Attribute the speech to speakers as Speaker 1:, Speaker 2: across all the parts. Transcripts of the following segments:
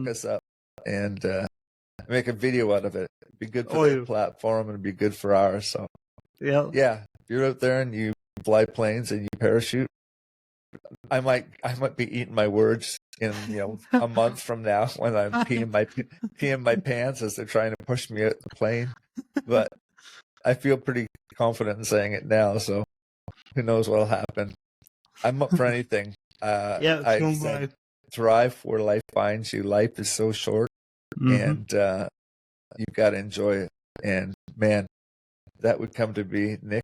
Speaker 1: us up and make a video out of it. It'd be good for
Speaker 2: Oh,
Speaker 1: their
Speaker 2: yeah.
Speaker 1: platform and it'd be good for ours. So
Speaker 2: Yeah.
Speaker 1: yeah, if you're out there and you fly planes and you parachute, I might be eating my words in a month from now when I'm peeing my pants as they're trying to push me out the plane. But I feel pretty confident in saying it now. So who knows what'll happen? I'm up for anything.
Speaker 2: Yeah,
Speaker 1: I
Speaker 2: so
Speaker 1: said, thrive where life finds you. Life is so short, and you've got to enjoy it. And man, that would come to be Nick.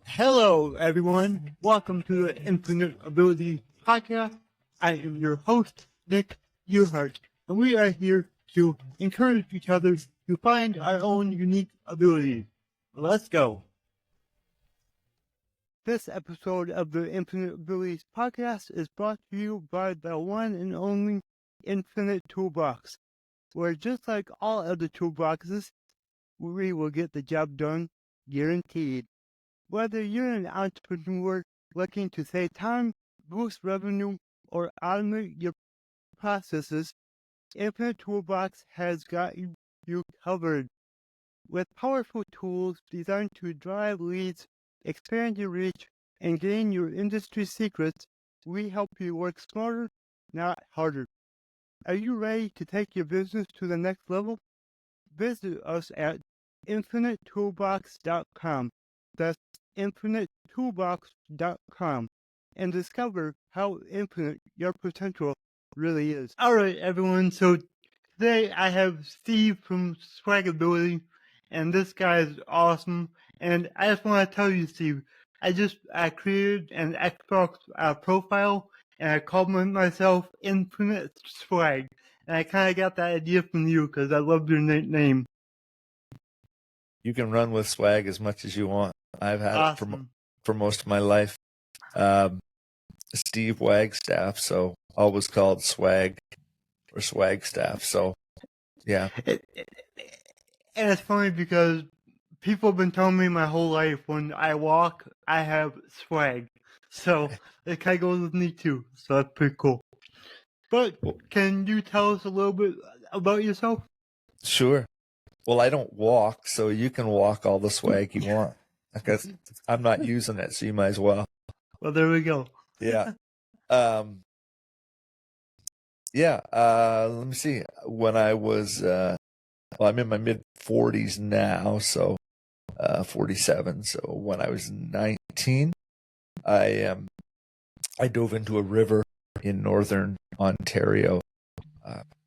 Speaker 2: Hello, everyone. Welcome to the Infinite Ability Podcast. I am your host, Nick Earhart, and we are here to encourage each other to find our own unique abilities. Let's go. This episode of the Infinite Abilities Podcast is brought to you by the one and only Infinite Toolbox, where just like all other toolboxes, we will get the job done, guaranteed. Whether you're an entrepreneur looking to save time, boost revenue, or automate your processes, Infinite Toolbox has got you covered. With powerful tools designed to drive leads, expand your reach, and gain your industry secrets, we help you work smarter, not harder. Are you ready to take your business to the next level? Visit us at infinitetoolbox.com. That's infinitetoolbox.com, and discover how infinite your potential really is. All right, everyone. So today I have Steve from Swagability, and this guy is awesome. And I just want to tell you, Steve, I created an Xbox profile, and I called myself Infinite Swag. And I kind of got that idea from you because I love your name.
Speaker 1: You can run with swag as much as you want. I've had
Speaker 2: Awesome.
Speaker 1: it for most of my life. Steve Wagstaff, so always called Swag or Swagstaff. So yeah.
Speaker 2: And it's funny because people have been telling me my whole life when I walk, I have swag. So it kind of goes with me too. So that's pretty cool. But can you tell us a little bit about yourself?
Speaker 1: Sure. Well, I don't walk, so you can walk all the swag you want. Because I'm not using it, so you might as well.
Speaker 2: Well, there we go.
Speaker 1: Yeah. Let me see. When I was, I'm in my mid-40s now, so 47. So when I was 19, I dove into a river in northern Ontario,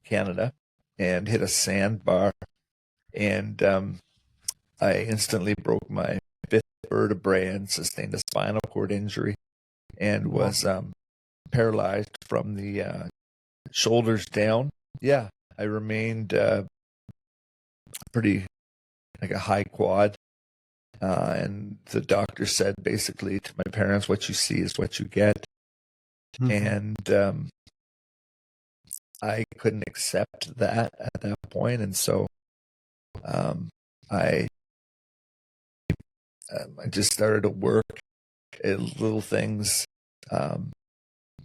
Speaker 1: Canada, and hit a sandbar, and I instantly broke my fifth vertebrae and sustained a spinal cord injury, and was paralyzed from the shoulders down. Yeah, I remained pretty like a high quad. And the doctor said basically to my parents, what you see is what you get. And I couldn't accept that at that point. And so I just started to work at little things,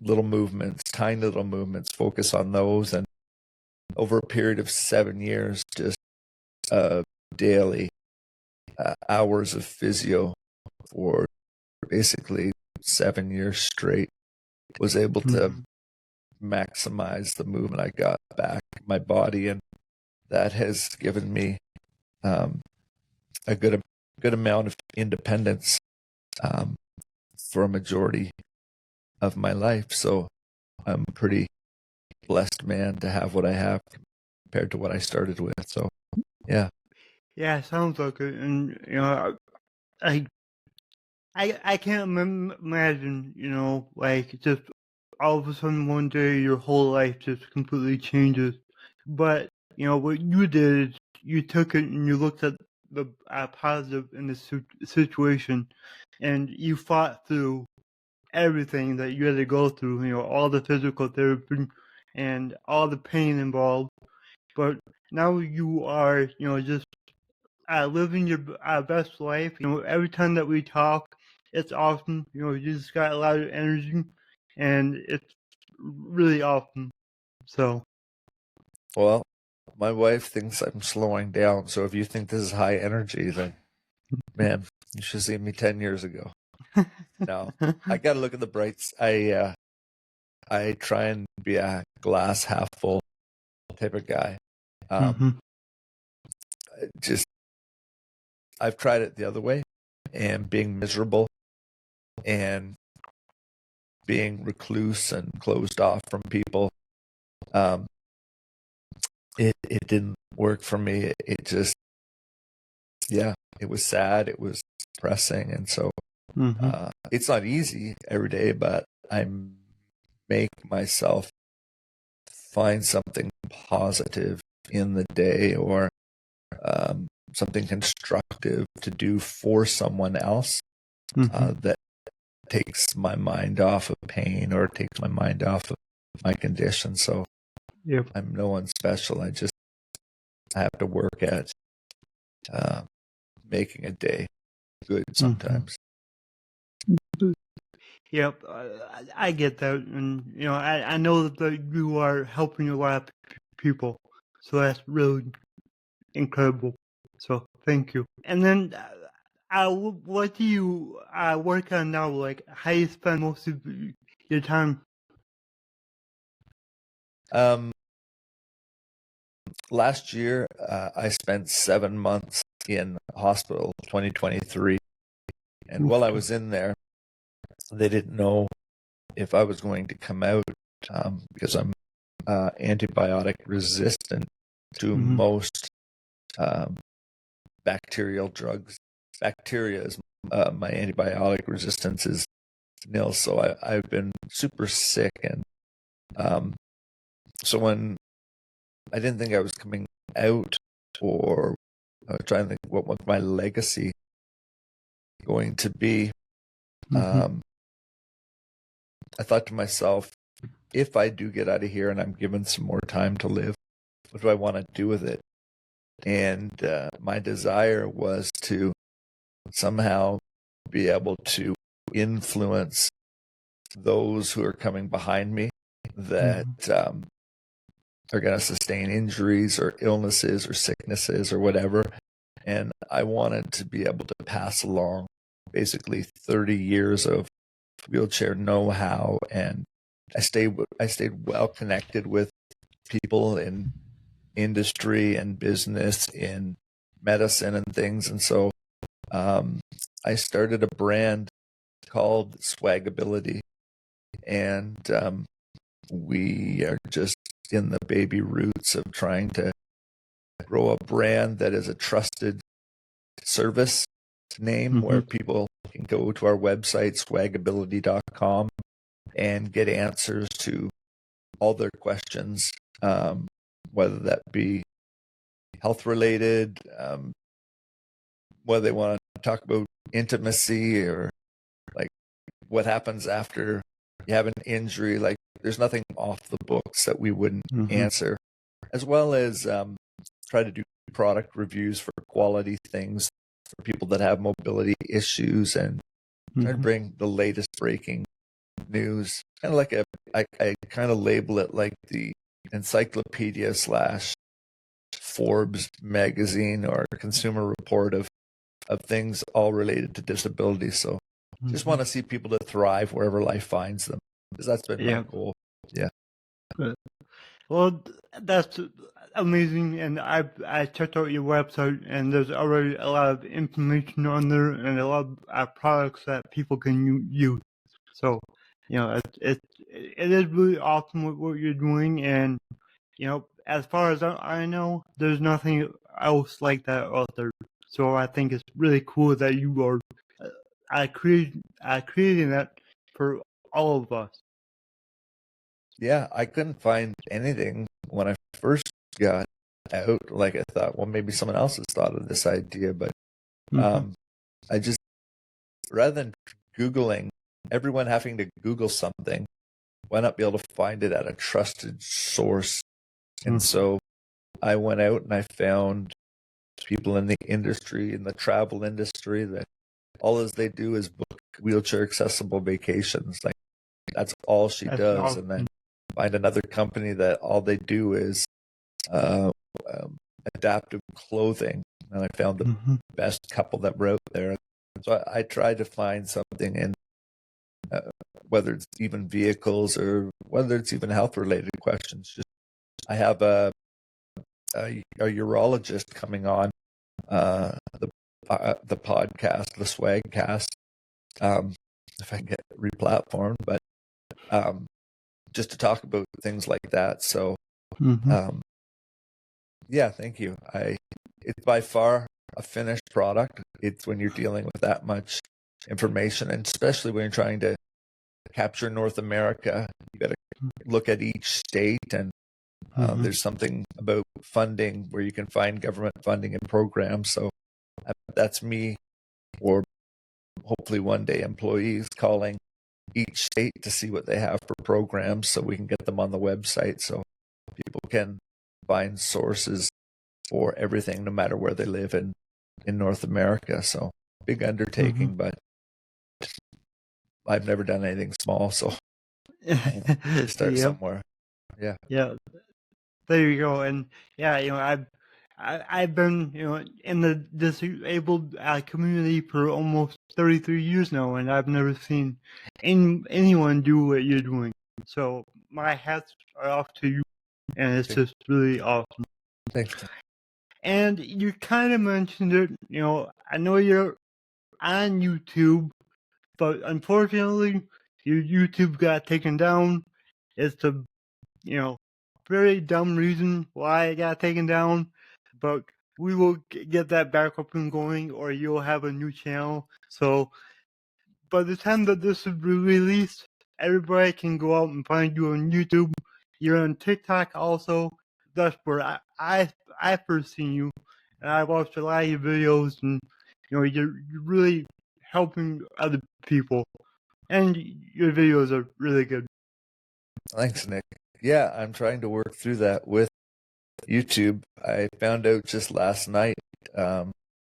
Speaker 1: little movements, tiny little movements, focus on those. And over a period of 7 years, just daily hours of physio for basically 7 years straight, was able to maximize the movement I got back in my body, and that has given me a good amount of independence for a majority of my life. So I'm a pretty blessed man to have what I have compared to what I started with. So yeah.
Speaker 2: Yeah, sounds like it. And I can't imagine, like just all of a sudden one day your whole life just completely changes. But what you did, you took it and you looked at the positive in the situation, and you fought through everything that you had to go through. All the physical therapy and all the pain involved. But now you are, just living your best life. Every time that we talk, it's awesome. You just got a lot of energy, and it's really awesome. So,
Speaker 1: Well, my wife thinks I'm slowing down. So if you think this is high energy, then man, you should see me 10 years ago. No, I got to look at the brights. I try and be a glass half full type of guy. Just I've tried it the other way, and being miserable and being recluse and closed off from people, it didn't work for me. It just, yeah, it was sad. It was depressing, and so it's not easy every day, but I make myself find something positive in the day, or something constructive to do for someone else that takes my mind off of pain or takes my mind off of my condition. So I'm no one special. I have to work at making a day good sometimes.
Speaker 2: Yep, I get that, and I know that you are helping a lot of people, so that's really incredible. So thank you. And then, what do you work on now? Like, how do you spend most of your time?
Speaker 1: Last year, I spent 7 months in hospital, 2023, and while I was in there, they didn't know if I was going to come out because I'm antibiotic resistant to most bacterial drugs. Bacteria is my antibiotic resistance is nil, so I've been super sick, and so when I didn't think I was coming out, or I was trying to think what was my legacy going to be. I thought to myself, if I do get out of here and I'm given some more time to live, what do I want to do with it? And my desire was to somehow be able to influence those who are coming behind me that are going to sustain injuries or illnesses or sicknesses or whatever. And I wanted to be able to pass along basically 30 years of wheelchair know-how, and I stayed well connected with people in industry and business, in medicine and things, and so I started a brand called Swagability, and we are just in the baby roots of trying to grow a brand that is a trusted service name where people can go to our website, swagability.com, and get answers to all their questions, whether that be health related, whether they want to talk about intimacy, or like what happens after you have an injury. Like, there's nothing off the books that we wouldn't answer, as well as try to do product reviews for quality things for people that have mobility issues, and try to bring the latest breaking news. Kind of like I kind of label it like the encyclopedia / Forbes magazine or Consumer Report of things all related to disability. So just want to see people to thrive wherever life finds them, because that's been my goal. Yeah.
Speaker 2: Well, that's amazing, and I checked out your website, and there's already a lot of information on there, and a lot of products that people can use. So, it is really awesome what you're doing, and as far as I know, there's nothing else like that out there. So I think it's really cool that you are creating that for all of us.
Speaker 1: Yeah, I couldn't find anything when I first got out. Like, I thought, well, maybe someone else has thought of this idea, but I just, rather than Googling, everyone having to Google something, why not be able to find it at a trusted source? And so I went out and I found people in the industry, in the travel industry, that all as they do is book wheelchair accessible vacations. Like, that's all she does. Awesome. And then find another company that all they do is uh, um, adaptive clothing, and I found the best couple that were out there. So I tried to find something in whether it's even vehicles or whether it's even health related questions. Just I have a urologist coming on the podcast, the Swagcast, if I can get replatformed, but just to talk about things like that. So, yeah, thank you. It's by far a finished product. It's when you're dealing with that much information, and especially when you're trying to capture North America, you got to look at each state, and there's something about funding where you can find government funding and programs. So that's me, or hopefully one day employees calling each state to see what they have for programs so we can get them on the website so people can find sources for everything no matter where they live in North America. So big undertaking, but I've never done anything small, so start somewhere. Yeah.
Speaker 2: There you go. And yeah, I've been in the disabled community for almost 33 years now, and I've never seen anyone do what you're doing. So my hats are off to you, and it's just really awesome.
Speaker 1: Thanks.
Speaker 2: And you kind of mentioned it. I know you're on YouTube, but unfortunately, your YouTube got taken down. It's a very dumb reason why it got taken down, but we will get that back up and going, or you'll have a new channel. So by the time that this is released, everybody can go out and find you on YouTube. You're on TikTok also. That's where I first seen you, and I watched a lot of your videos, and you're really helping other people, and your videos are really good.
Speaker 1: Thanks, Nick. Yeah, I'm trying to work through that with YouTube. I found out just last night,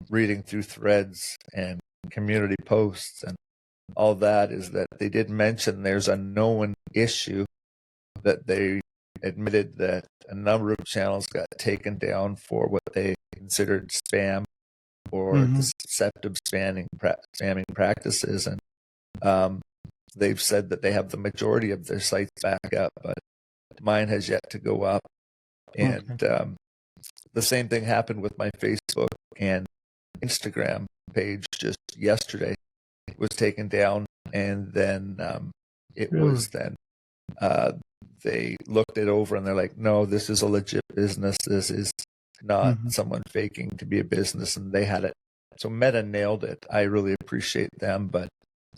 Speaker 1: reading through threads and community posts and all that, is that they did mention there's a known issue that they admitted that a number of channels got taken down for what they considered spam or deceptive spamming practices. And they've said that they have the majority of their sites back up, but mine has yet to go up. And the same thing happened with my Facebook and Instagram page just yesterday. It was taken down, and then they looked it over and they're like, no, this is a legit business. This is not someone faking to be a business, and they had it. So Meta nailed it. I really appreciate them, but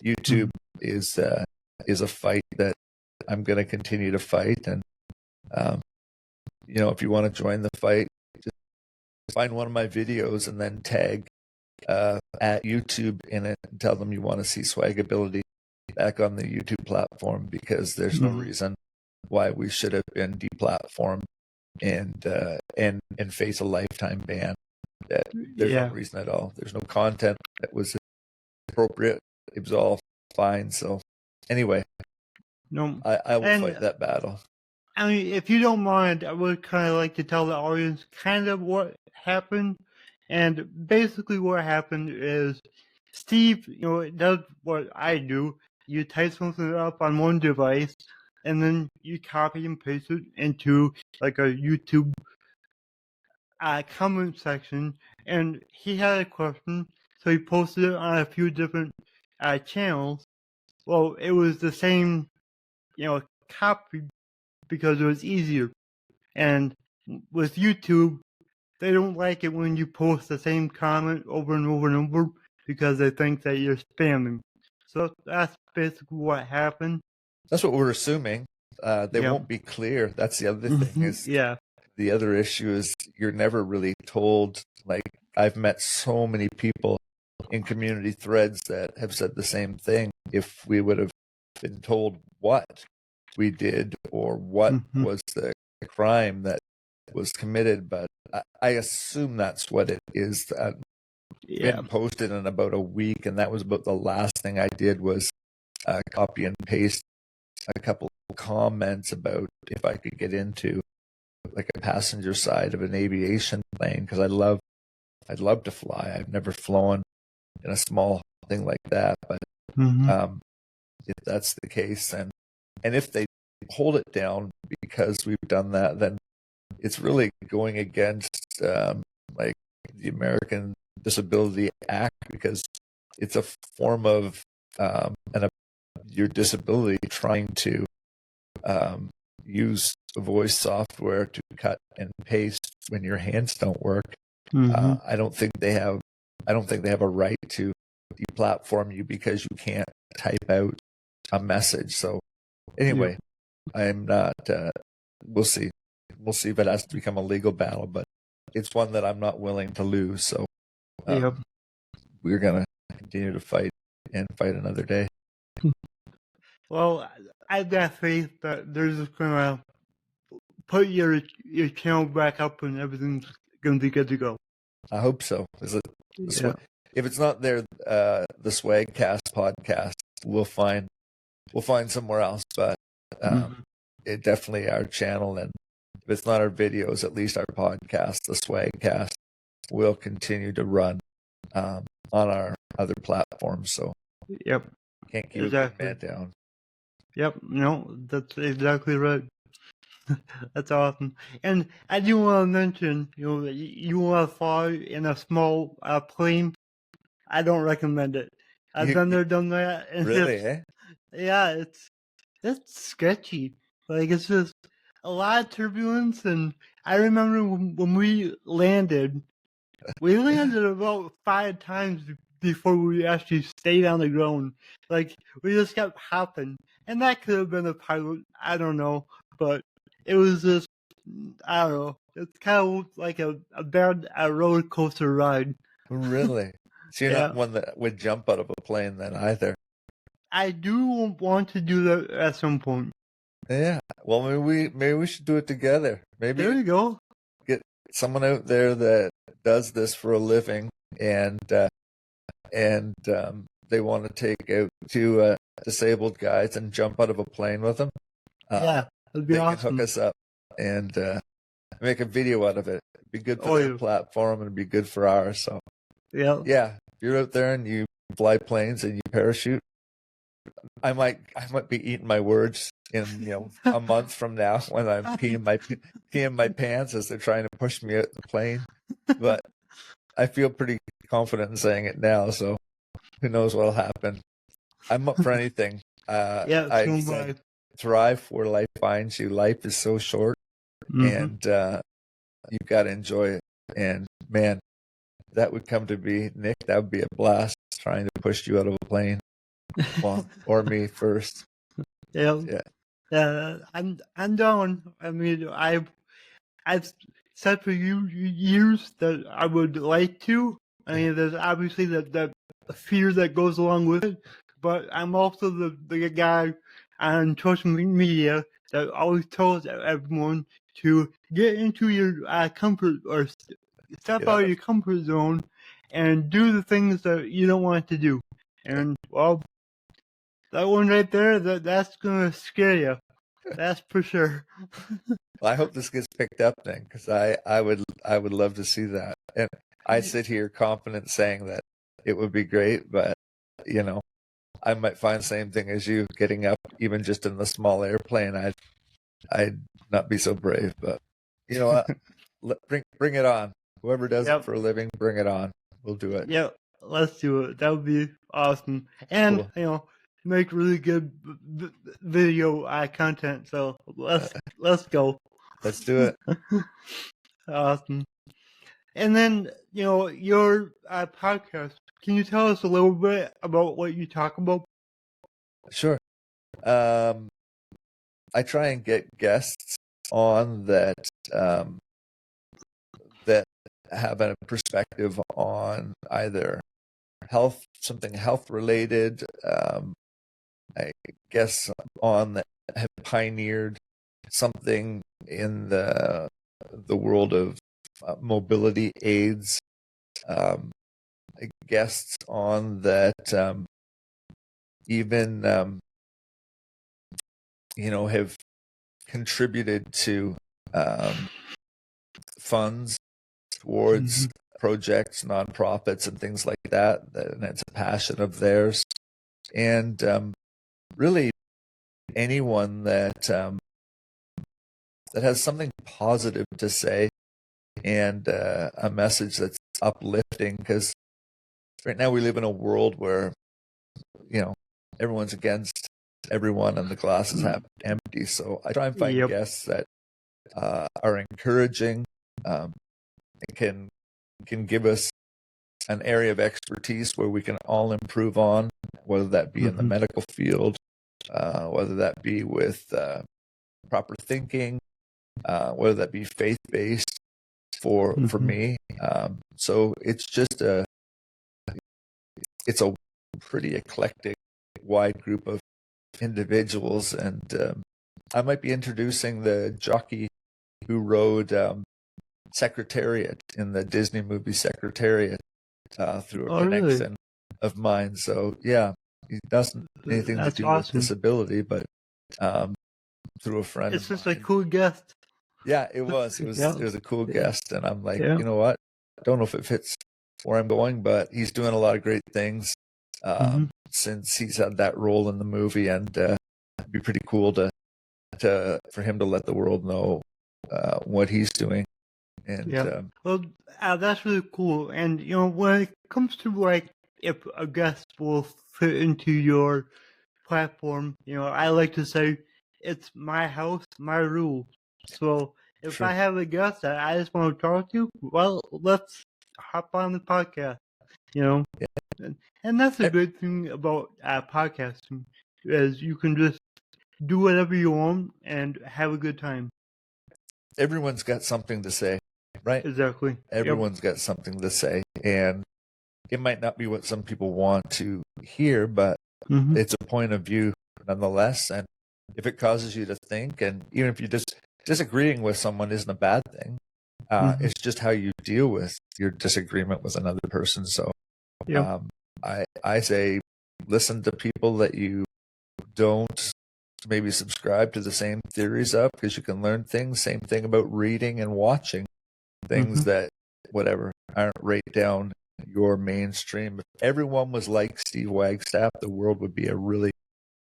Speaker 1: YouTube is a fight that I'm going to continue to fight. And if you want to join the fight, just find one of my videos and then tag at YouTube in it and tell them you want to see Swagability back on the YouTube platform, because there's no reason why we should have been deplatformed and face a lifetime ban. There's no reason at all. There's no content that was appropriate. It was all fine. So anyway, I will fight that battle.
Speaker 2: I mean, if you don't mind, I would kind of like to tell the audience kind of what happened. And basically what happened is Steve, does what I do. You type something up on one device, and then you copy and paste it into like a YouTube comment section. And he had a question, so he posted it on a few different channels. Well, it was the same, copy, because it was easier. And with YouTube, they don't like it when you post the same comment over and over and over, because they think that you're spamming. So that's basically what happened.
Speaker 1: That's what we're assuming. They won't be clear. That's the other thing. Is the other issue is you're never really told. Like, I've met so many people in community threads that have said the same thing. If we would have been told what we did or what was the crime that was committed, but I assume that's what it is. Been posted in about a week, and that was about the last thing I did was copy and paste a couple of comments about if I could get into like a passenger side of an aviation plane because I'd love to fly. I've never flown in a small thing like that, but if that's the case, and if they hold it down because we've done that, then it's really going against like the American Disability Act because it's a form of your disability trying to use voice software to cut and paste when your hands don't work. I don't think they have a right to deplatform you because you can't type out a message. So anyway, I'm not. We'll see if it has to become a legal battle, but it's one that I'm not willing to lose. So we're gonna continue to fight and fight another day.
Speaker 2: Well, I've got faith that they're just gonna put your channel back up and everything's gonna be good to go.
Speaker 1: I hope so. If it's not there, the Swagcast podcast, we'll find somewhere else. But it definitely our channel, and if it's not our videos, at least our podcast, the Swagcast, will continue to run on our other platforms. So can't keep a big man down.
Speaker 2: No, that's exactly right. That's awesome. And I do want to mention, you want to fly in a small plane. I don't recommend it. I've been there, done that. And
Speaker 1: really,
Speaker 2: yeah, it's sketchy. Like, it's just a lot of turbulence. And I remember when we landed about 5 times before we actually stayed on the ground. Like, we just kept hopping. And that could have been a pilot. I don't know. But it was just, I don't know. It's kind of like a bad roller coaster ride.
Speaker 1: Really? So you're not one that would jump out of a plane then either?
Speaker 2: I do want to do that at some point.
Speaker 1: Yeah. Well, maybe we should do it together. Maybe
Speaker 2: there you go.
Speaker 1: Get someone out there that does this for a living, and they want to take out 2 disabled guys and jump out of a plane with them.
Speaker 2: That'd be
Speaker 1: they
Speaker 2: awesome.
Speaker 1: Can hook us up and make a video out of it. It'd be good for their platform and it'd be good for ours. So if you're out there and you fly planes and you parachute, I might be eating my words in a month from now when I'm peeing my pants as they're trying to push me out the plane. But I feel pretty confident in saying it now, so who knows what'll happen. I'm up for anything. I said, thrive where life finds you. Life is so short, and you've got to enjoy it. And man, that would come to be, Nick, that would be a blast, trying to push you out of a plane. Well, or me first.
Speaker 2: I'm down. I mean, I've said for years that I would like to. I mean, there's obviously that fear that goes along with it, but I'm also the guy on social media that always tells everyone to get into your comfort, or step out of your comfort zone and do the things that you don't want to do. And well, that one right there, that's gonna scare you. That's for sure.
Speaker 1: Well, I hope this gets picked up then, because I would love to see that. And I sit here confident saying that it would be great, but I might find the same thing as you, getting up even just in the small airplane. I'd not be so brave, but bring it on. Whoever does it for a living, bring it on. We'll do it.
Speaker 2: Yeah, let's do it. That would be awesome. And make really good video content. So let's go.
Speaker 1: Let's do it.
Speaker 2: Awesome. And then your podcast. Can you tell us a little bit about what you talk about?
Speaker 1: Sure. I try and get guests on that that have a perspective on either something health related. I guess on that have pioneered something in the world of mobility aids. Guests on that even have contributed to funds towards
Speaker 2: Mhm.
Speaker 1: projects, nonprofits, and things like that. And it's a passion of theirs. And really, anyone that has something positive to say and a message that's uplifting. Because right now we live in a world where, everyone's against everyone and the glass is half empty. So I try and find
Speaker 2: Yep.
Speaker 1: guests that are encouraging, and can give us an area of expertise where we can all improve on, whether that be in the medical field, whether that be with proper thinking, whether that be faith-based for me. So it's a pretty eclectic, wide group of individuals. And I might be introducing the jockey who rode Secretariat in the Disney movie Secretariat through a
Speaker 2: Oh, really?
Speaker 1: connection of mine. So yeah, he doesn't anything to
Speaker 2: That's
Speaker 1: do with
Speaker 2: awesome.
Speaker 1: disability, but through a friend
Speaker 2: It's
Speaker 1: of
Speaker 2: just a
Speaker 1: mine.
Speaker 2: cool guest.
Speaker 1: Yeah, it was
Speaker 2: Yeah.
Speaker 1: a cool guest, and I'm like,
Speaker 2: Yeah.
Speaker 1: you know what? I don't know if it fits where I'm going, but he's doing a lot of great things since he's had that role in the movie, and it'd be pretty cool for him to let the world know what he's doing. And
Speaker 2: Yeah. Well, that's really cool. And when it comes to like if a guest will fit into your platform, I like to say it's my house, my rules. So if
Speaker 1: sure,
Speaker 2: I have a guest that I just want to talk to, well, let's hop on the podcast.
Speaker 1: yeah,
Speaker 2: And that's a
Speaker 1: e-
Speaker 2: good thing about podcasting is you can just do whatever you want and have a good time.
Speaker 1: everyone's got something to say, right?
Speaker 2: Exactly. Yep.
Speaker 1: Everyone's got something to say, and it might not be what some people want to hear, but it's a point of view nonetheless. And if it causes you to think, and even if you disagreeing with someone isn't a bad thing, it's just how you deal with your disagreement with another person. So
Speaker 2: Yep.
Speaker 1: I say listen to people that you don't maybe subscribe to the same theories of, because you can learn things. Same thing about reading and watching things that whatever aren't right down your mainstream. If everyone was like Steve Wagstaff, the world would be a really,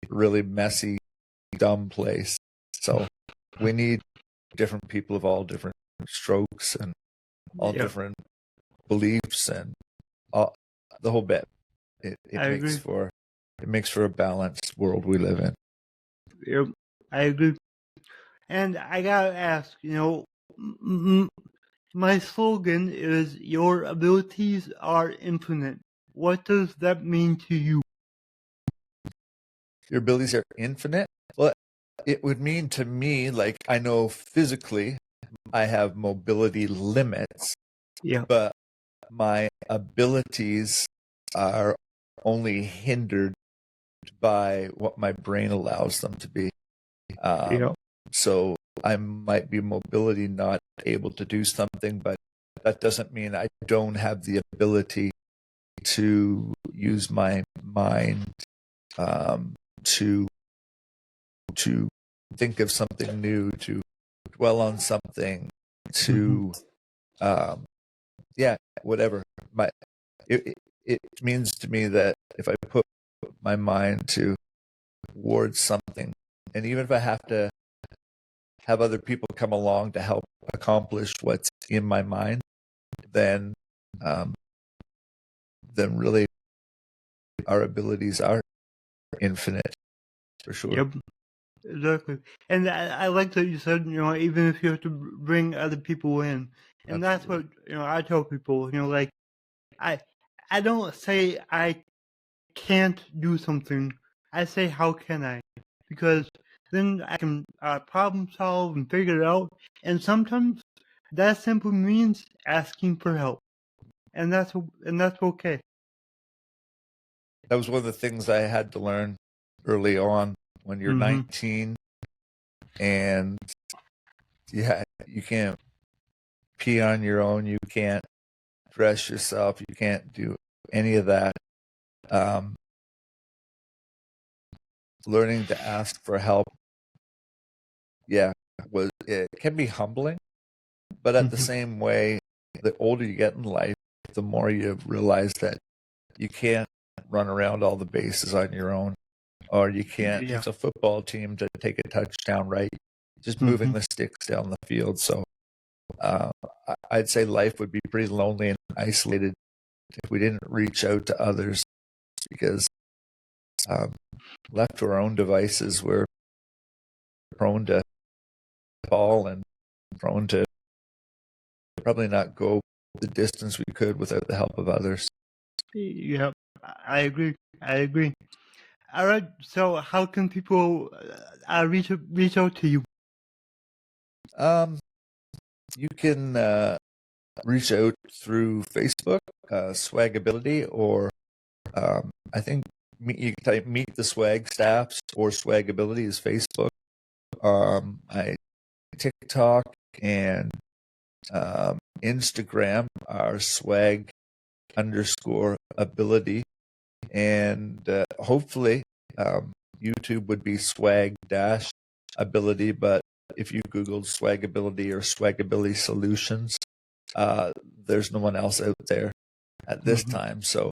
Speaker 1: really messy, dumb place. So we need different people of all different strokes and all
Speaker 2: Yep.
Speaker 1: different beliefs and all, the whole bit. It
Speaker 2: I
Speaker 1: makes
Speaker 2: agree.
Speaker 1: for a balanced world we live in.
Speaker 2: Yep. I agree. And I gotta ask, my slogan is "Your abilities are infinite." What does that mean to you?
Speaker 1: Your abilities are infinite. Well, it would mean to me, like, I know physically I have mobility limits,
Speaker 2: Yeah.
Speaker 1: but my abilities are only hindered by what my brain allows them to be.
Speaker 2: Yeah.
Speaker 1: So I might be mobility not able to do something, but that doesn't mean I don't have the ability to use my mind to think of something new, to dwell on something, to whatever. It means to me that if I put my mind towards something, and even if I have to have other people come along to help accomplish what's in my mind, then really our abilities are infinite, for sure.
Speaker 2: Yep. Exactly. And I like that you said, even if you have to bring other people in. And that's what,
Speaker 1: Absolutely.
Speaker 2: I tell people, like, I don't say I can't do something. I say, how can I? Because then I can problem solve and figure it out. And sometimes that simply means asking for help. And that's okay.
Speaker 1: That was one of the things I had to learn early on. When you're 19 and you can't pee on your own, you can't dress yourself, you can't do any of that. Learning to ask for help, it can be humbling, But at the same way, the older you get in life, the more you realize that you can't run around all the bases on your own, or you can't teach a football team to take a touchdown, right? Just moving the sticks down the field. So I'd say life would be pretty lonely and isolated if we didn't reach out to others, because left to our own devices, we're prone to fall and prone to probably not go the distance we could without the help of others.
Speaker 2: Yep, I agree. All right. So, how can people reach out to you?
Speaker 1: You can reach out through Facebook, Swagability, or I think you can type Meet the Swagstaffs or Swagability is Facebook. I TikTok and Instagram are swag_ability, and hopefully YouTube would be swag-ability, but if you Googled Swagability or Swagability Solutions, there's no one else out there at this time. So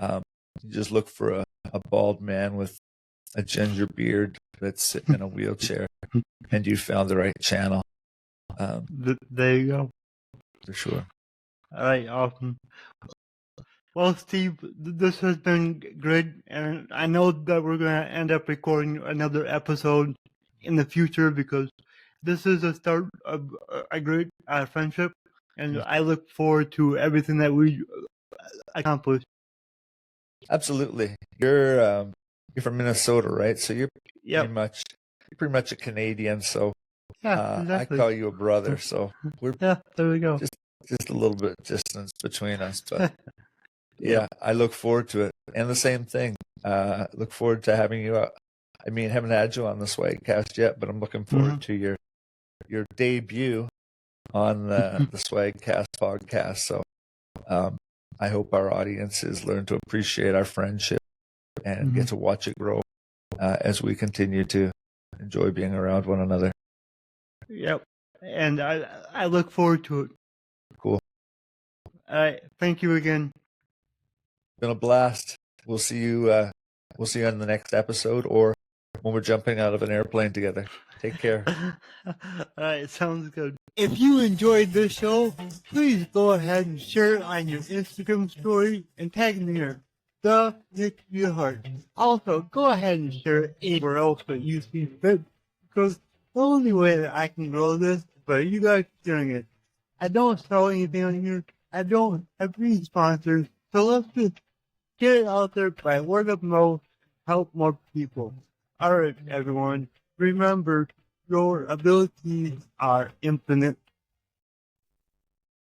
Speaker 1: you just look for a bald man with a ginger beard that's sitting in a wheelchair, and you found the right channel.
Speaker 2: There you go.
Speaker 1: For sure.
Speaker 2: All right, awesome. Well, Steve, this has been great, and I know that we're going to end up recording another episode in the future, because this is a start of a great friendship, and I look forward to everything that we accomplish.
Speaker 1: Absolutely. You're from Minnesota, right? So you're
Speaker 2: Yep.
Speaker 1: pretty much a Canadian. So
Speaker 2: Yeah, exactly.
Speaker 1: I call you a brother. So we're
Speaker 2: there we go.
Speaker 1: Just a little bit of distance between us, but yeah, I look forward to it. And the same thing. Look forward to having you out. I mean, haven't had you on the Swagcast yet, but I'm looking forward to your debut on the Swagcast podcast. So I hope our audiences learn to appreciate our friendship and get to watch it grow as we continue to enjoy being around one another.
Speaker 2: Yep. And I look forward to it.
Speaker 1: Cool.
Speaker 2: All right. Thank you again.
Speaker 1: Been a blast. We'll see you on the next episode, or when we're jumping out of an airplane together. Take care.
Speaker 2: All right. Sounds good. If you enjoyed this show, please go ahead and share it on your Instagram story and tag me here, the Nick Heart. Also, go ahead and share it anywhere else that you see fit, because the only way that I can grow this is by you guys sharing it. I don't sell anything on here. I don't have any sponsors. So let's just get it out there by word of mouth, help more people. All right, everyone. Remember, your abilities are infinite.